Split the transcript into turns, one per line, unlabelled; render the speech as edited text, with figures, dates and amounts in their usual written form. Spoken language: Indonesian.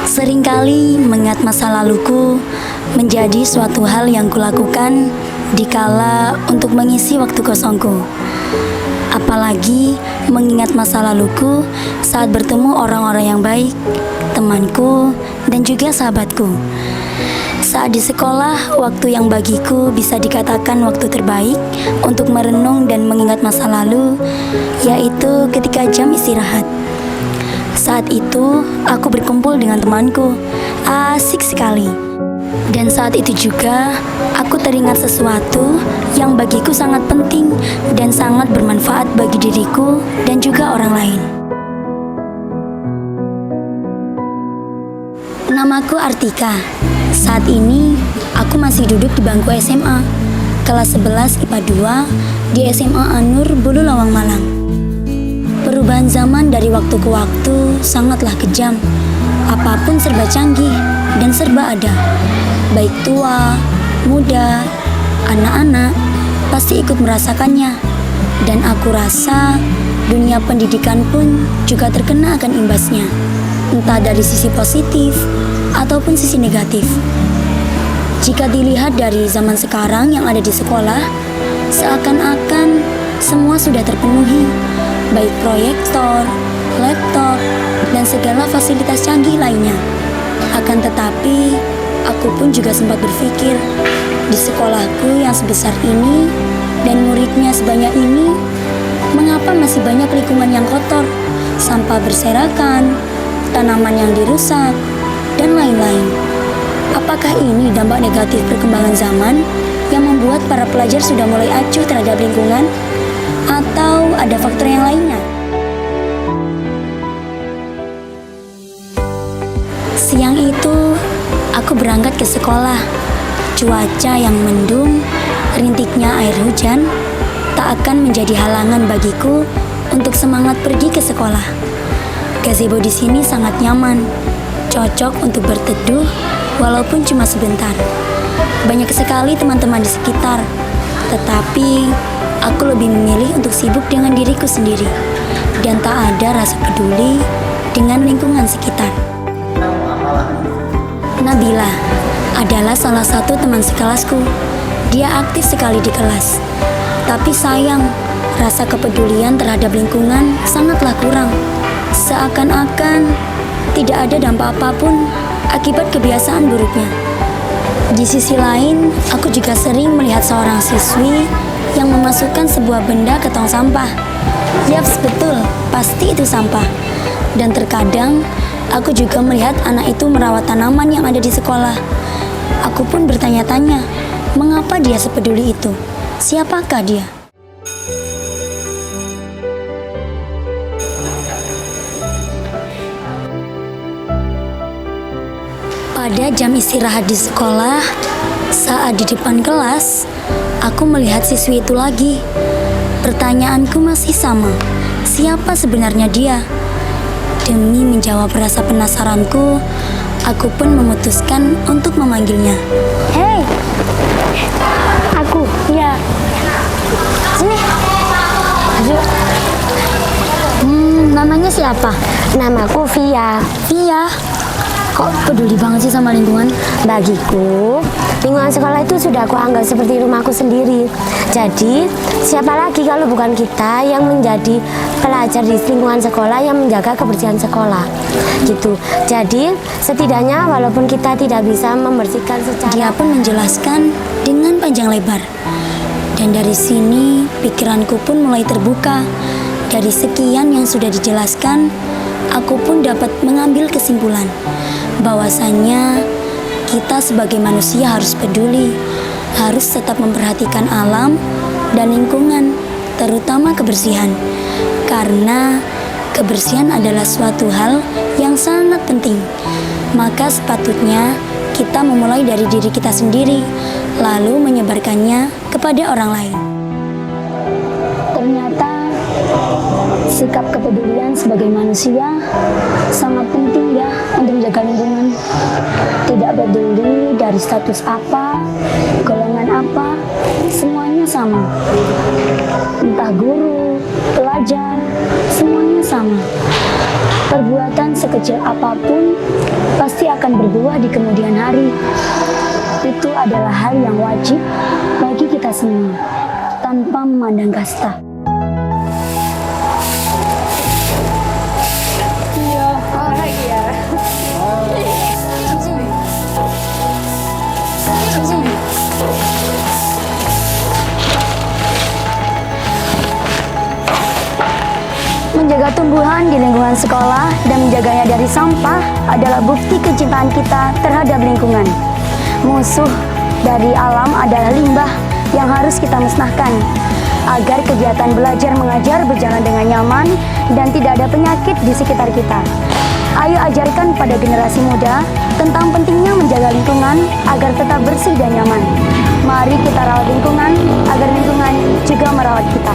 Seringkali mengingat masa laluku menjadi suatu hal yang kulakukan dikala untuk mengisi waktu kosongku. Apalagi mengingat masa laluku saat bertemu orang-orang yang baik, temanku, dan juga sahabatku. Saat di sekolah, waktu yang bagiku bisa dikatakan waktu terbaik untuk merenung dan mengingat masa lalu, yaitu ketika jam istirahat. Saat itu, aku berkumpul dengan temanku. Asik sekali. Dan saat itu juga, aku teringat sesuatu yang bagiku sangat penting dan sangat bermanfaat bagi diriku dan juga orang lain. Namaku Artika. Saat ini, aku masih duduk di bangku SMA, kelas 11 IPA 2 di SMA Anur, Bulu Lawang, Malang. Perubahan zaman dari waktu ke waktu sangatlah kejam. Apapun serba canggih dan serba ada. Baik tua, muda, anak-anak pasti ikut merasakannya. Dan aku rasa dunia pendidikan pun juga terkena akan imbasnya. Entah dari sisi positif ataupun sisi negatif. Jika dilihat dari zaman sekarang yang ada di sekolah, seakan-akan semua sudah terpenuhi. Baik proyektor, laptop, dan segala fasilitas canggih lainnya. Akan tetapi, aku pun juga sempat berpikir, di sekolahku yang sebesar ini dan muridnya sebanyak ini, mengapa masih banyak lingkungan yang kotor, sampah berserakan, tanaman yang dirusak, dan lain-lain. Apakah ini dampak negatif perkembangan zaman yang membuat para pelajar sudah mulai acuh terhadap lingkungan? Atau ada faktor yang lainnya? Siang itu, aku berangkat ke sekolah. Cuaca yang mendung, rintiknya air hujan, tak akan menjadi halangan bagiku untuk semangat pergi ke sekolah. Gazebo di sini sangat nyaman, cocok untuk berteduh walaupun cuma sebentar. Banyak sekali teman-teman di sekitar, tetapi aku lebih memilih untuk sibuk dengan diriku sendiri dan tak ada rasa peduli dengan lingkungan sekitar. Nabila adalah salah satu teman sekelasku. Dia aktif sekali di kelas. Tapi sayang, rasa kepedulian terhadap lingkungan sangatlah kurang. Seakan-akan tidak ada dampak apapun akibat kebiasaan buruknya. Di sisi lain, aku juga sering melihat seorang siswi yang memasukkan sebuah benda ke tong sampah. Yaps, betul, pasti itu sampah. Dan terkadang, aku juga melihat anak itu merawat tanaman yang ada di sekolah. Aku pun bertanya-tanya, mengapa dia sepeduli itu? Siapakah dia? Pada jam istirahat di sekolah, saat di depan kelas, aku melihat siswi itu lagi. Pertanyaanku masih sama, siapa sebenarnya dia? Demi menjawab rasa penasaranku, aku pun memutuskan untuk memanggilnya. Hei, aku, ya. Sini. Yuk. Namanya siapa?
Namaku Via.
Via. Kok peduli banget sih sama lingkungan?
Bagiku, lingkungan sekolah itu sudah aku anggap seperti rumahku sendiri. Jadi, siapa lagi kalau bukan kita yang menjadi pelajar di lingkungan sekolah yang menjaga kebersihan sekolah. Gitu. Jadi, setidaknya walaupun kita tidak bisa membersihkan secara...
Dia pun menjelaskan dengan panjang lebar. Dan dari sini, pikiranku pun mulai terbuka. Dari sekian yang sudah dijelaskan, aku pun dapat mengambil kesimpulan bahwasannya kita sebagai manusia harus peduli, harus tetap memperhatikan alam dan lingkungan, terutama kebersihan. Karena kebersihan adalah suatu hal yang sangat penting. Maka sepatutnya kita memulai dari diri kita sendiri, lalu menyebarkannya kepada orang lain. Ternyata sikap kepedulian sebagai manusia sangat penting ya untuk menjaga lingkungan. Tidak peduli dari status apa, golongan apa, semuanya sama. Entah guru, pelajar, semuanya sama. Perbuatan sekecil apapun pasti akan berbuah di kemudian hari. Itu adalah hal yang wajib bagi kita semua, tanpa memandang kasta. Menjaga tumbuhan di lingkungan sekolah dan menjaganya dari sampah adalah bukti kecintaan kita terhadap lingkungan. Musuh dari alam adalah limbah yang harus kita musnahkan agar kegiatan belajar mengajar berjalan dengan nyaman dan tidak ada penyakit di sekitar kita. Ayo ajarkan pada generasi muda tentang pentingnya menjaga lingkungan agar tetap bersih dan nyaman. Mari kita rawat lingkungan agar lingkungan juga merawat kita.